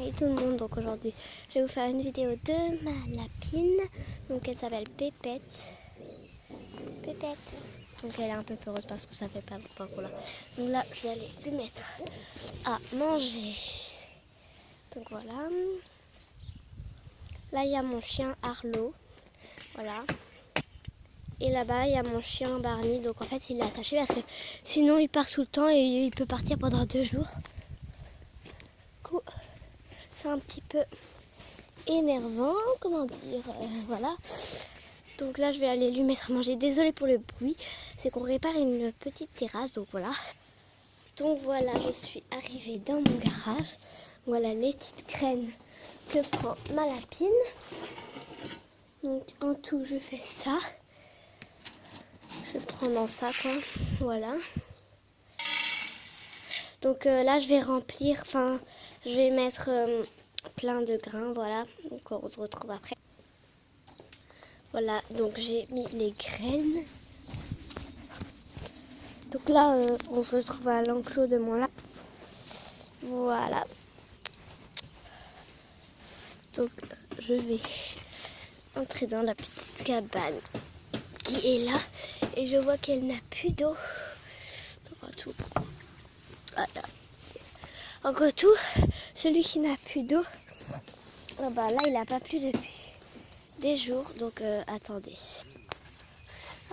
Hey tout le monde, donc aujourd'hui je vais vous faire une vidéo de ma lapine. Donc elle s'appelle Pépette. Pépette. Donc elle est un peu peureuse parce que ça fait pas longtemps qu'on l'a. Donc là je vais aller lui mettre à manger. Donc voilà. Là il y a mon chien Arlo. Voilà. Et là-bas il y a mon chien Barney. Donc en fait il est attaché parce que sinon il part tout le temps et il peut partir pendant 2 jours. C'est un petit peu énervant, comment dire, voilà. Donc là je vais aller lui mettre à manger. Désolée pour le bruit, c'est qu'on répare une petite terrasse, donc voilà. Donc voilà, je suis arrivée dans mon garage. Voilà les petites graines que prend ma lapine. Donc en tout je fais ça. Je prends dans ça quoi, voilà. Donc là je vais remplir, je vais mettre plein de grains, voilà. Donc on se retrouve après. Voilà, donc j'ai mis les graines. Donc là, on se retrouve à l'enclos de mon lac. Voilà. Donc je vais entrer dans la petite cabane qui est là. Et je vois qu'elle n'a plus d'eau. Donc en tout, voilà. En tout, celui qui n'a plus d'eau, là il n'a pas plu depuis des jours. Donc attendez.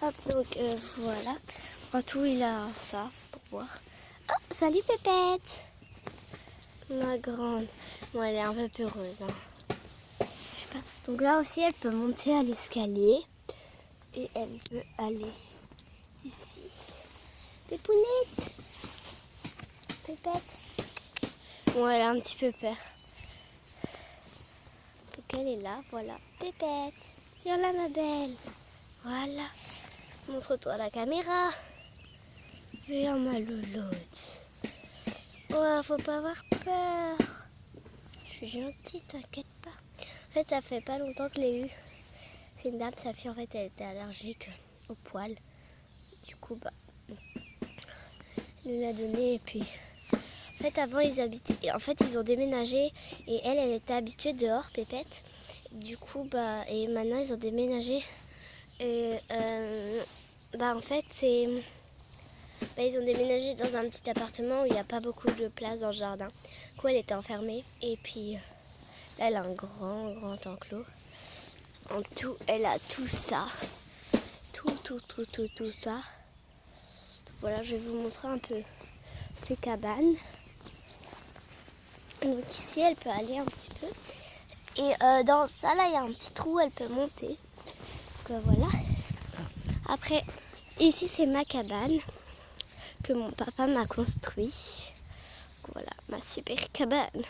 Hop, donc voilà. En tout, il a ça pour boire. Oh, salut Pépette! Ma grande. Bon, elle est un peu peureuse. Hein. Je sais pas. Donc là aussi, elle peut monter à l'escalier. Et elle peut aller ici. Pépounette! Pépette! Bon, elle a un petit peu peur. Donc elle est là, voilà. Pépette! Viens là, ma belle! Voilà. Montre-toi à la caméra. Viens, ma louloute. Oh, faut pas avoir peur. Je suis gentille, t'inquiète pas. En fait, ça fait pas longtemps que je l'ai eu. C'est une dame, sa fille, en fait, elle était allergique aux poils. Du coup, elle lui l'a donné et puis... En fait, avant, ils habitaient... En fait, ils ont déménagé et elle était habituée dehors, Pépette. Du coup, et maintenant, ils ont déménagé. Et, en fait, c'est... ils ont déménagé dans un petit appartement où il n'y a pas beaucoup de place dans le jardin. Du coup, elle était enfermée. Et puis, là, elle a un grand enclos. En tout, elle a tout ça. Tout ça. Donc, voilà, je vais vous montrer un peu ces cabanes. Donc ici, elle peut aller un petit peu. Et dans ça, là, il y a un petit trou, elle peut monter. Donc voilà. Après, ici, c'est ma cabane que mon papa m'a construit. Voilà, ma super cabane.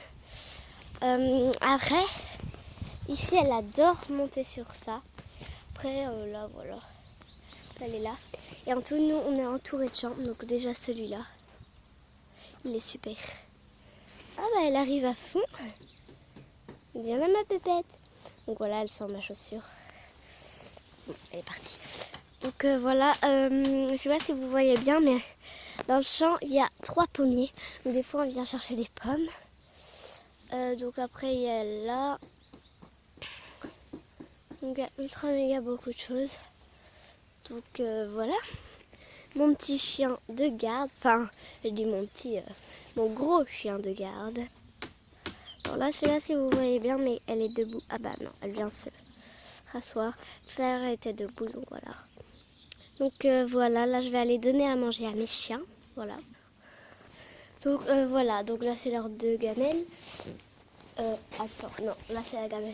Après, ici, elle adore monter sur ça. Après, là, voilà. Elle est là. Et en tout, nous, on est entouré de chambres. Donc déjà, celui-là, il est super. Ah elle arrive à fond. Viens là, ma Pépette. Donc voilà, elle sent ma chaussure. Bon, elle est partie. Donc voilà, je sais pas si vous voyez bien, mais dans le champ, il y a 3 pommiers. Donc des fois, on vient chercher des pommes. Donc après, il y a là. Donc il y a ultra méga beaucoup de choses. Donc voilà. Mon petit chien de garde. Enfin, je dis mon gros chien de garde. Alors là, je sais pas si vous voyez bien, mais elle est debout. Ah bah non, elle vient se rasseoir. Tout à l'heure, elle était debout, donc voilà. Donc voilà, là je vais aller donner à manger à mes chiens, voilà. Donc voilà, donc là c'est l'heure de gamelle. Attends, non, là c'est la gamelle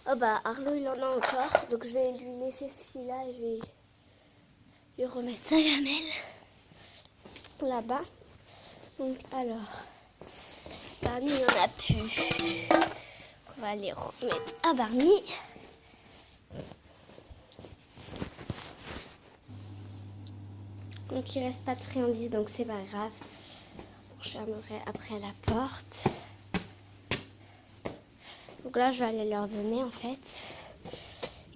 Arlo. Oh Arlo il en a encore, donc je vais lui laisser celui-là et je vais lui remettre sa gamelle là-bas. Donc alors, Barney il en a plus. On va les remettre à Barney. Donc il reste pas de friandises, donc c'est pas grave. Je fermerai après la porte. Donc là je vais aller leur donner en fait.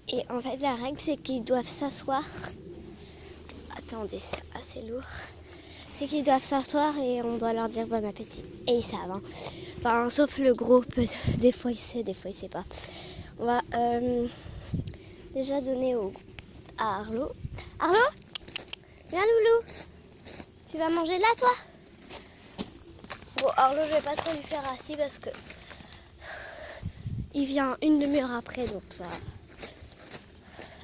Et en fait la règle c'est qu'ils doivent s'asseoir. Attendez, c'est assez lourd. C'est qu'ils doivent s'asseoir et on doit leur dire bon appétit. Et ils savent. Hein. Enfin, sauf le gros, des fois il sait, des fois il sait pas. On va déjà donner à Arlo. Arlo, viens loulou. Tu vas manger là toi? Bon, Arlo, je vais pas trop lui faire assis parce que il vient une demi-heure après, donc ça.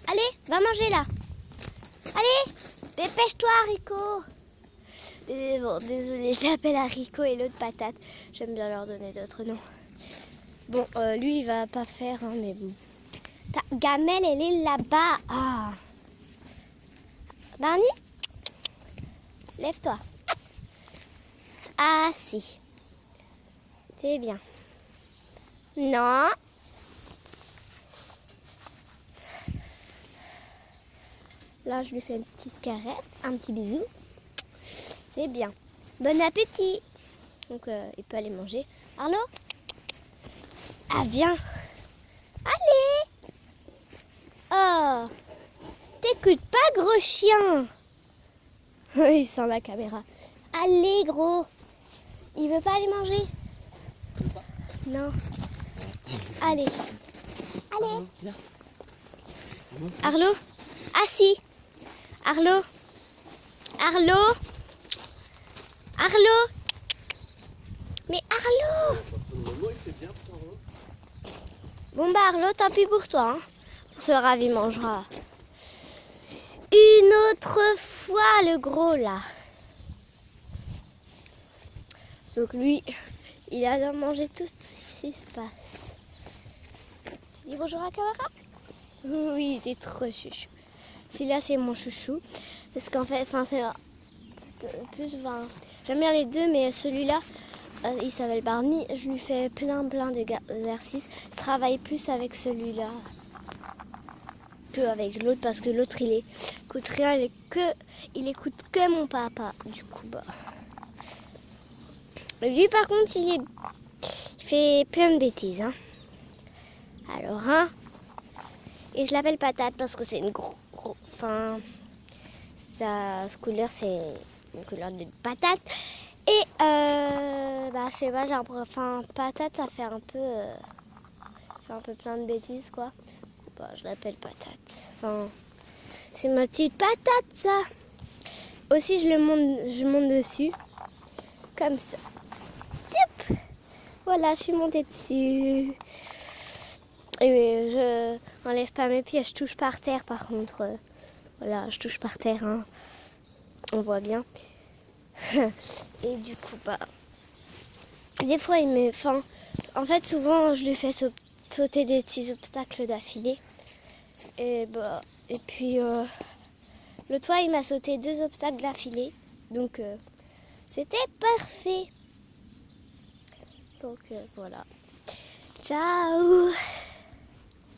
Allez, va manger là. Allez, dépêche-toi Haricot. Et bon, désolé, j'appelle Haricot et l'autre Patate. J'aime bien leur donner d'autres noms. Bon, lui, il va pas faire, hein, mais bon. Ta gamelle, elle est là-bas. Ah. Barney, lève-toi. Ah, si. C'est bien. Non. Là, je lui fais une petite caresse, un petit bisou. C'est bien. Bon appétit. Donc, il peut aller manger. Arlo? Ah, viens. Allez. Oh. T'écoutes pas, gros chien. Il sent la caméra. Allez, gros. Il veut pas aller manger? Non. Allez. Allez. Arlo? Assis. Arlo? Arlo? Arlo? Mais Arlo? Bon bah Arlo, tant pis pour toi. Hein. Pour ce rave, il mangera une autre fois le gros là. Donc lui, il adore manger tout ce qui se passe. Tu dis bonjour à la caméra? Oui, il est trop chouchou. Celui-là, c'est mon chouchou. Parce qu'en fait, c'est plus. J'aime bien les deux, mais celui-là, il s'appelle Barney. Je lui fais plein d'exercices. Je travaille plus avec celui-là que avec l'autre, parce que l'autre, il écoute rien. Il écoute que mon papa. Du coup, bah. Lui, par contre, il fait plein de bêtises. Hein. Alors, hein. Et je l'appelle Patate parce que c'est une sa couleur, c'est une couleur de patate. Et je sais pas, Patate, ça fait un peu plein de bêtises, quoi. Bah, je l'appelle Patate. Enfin, c'est ma petite patate, ça. Aussi, je monte dessus, comme ça. Tip. Voilà, je suis montée dessus. Et je n'enlève pas mes pieds, je touche par terre, par contre. Voilà, je touche par terre, hein. On voit bien. Et du coup, bah, des fois, en fait, souvent, je lui fais sauter des petits obstacles d'affilée. Et puis, l'autre fois, il m'a sauté 2 obstacles d'affilée. Donc, c'était parfait. Donc, voilà. Ciao!